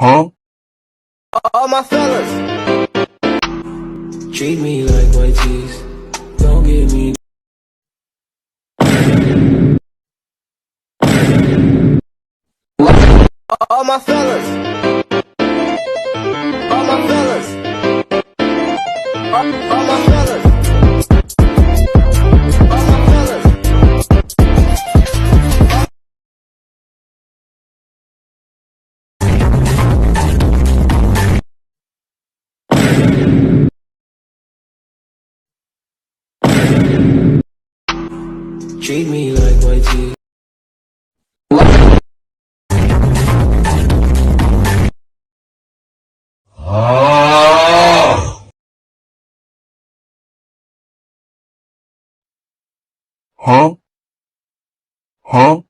Huh? All my fellas, treat me like white teeth. Don't give me. All my fellas, all my fellas, all my fellas, all my fellas. Treat me like white teeth. Huh? Huh?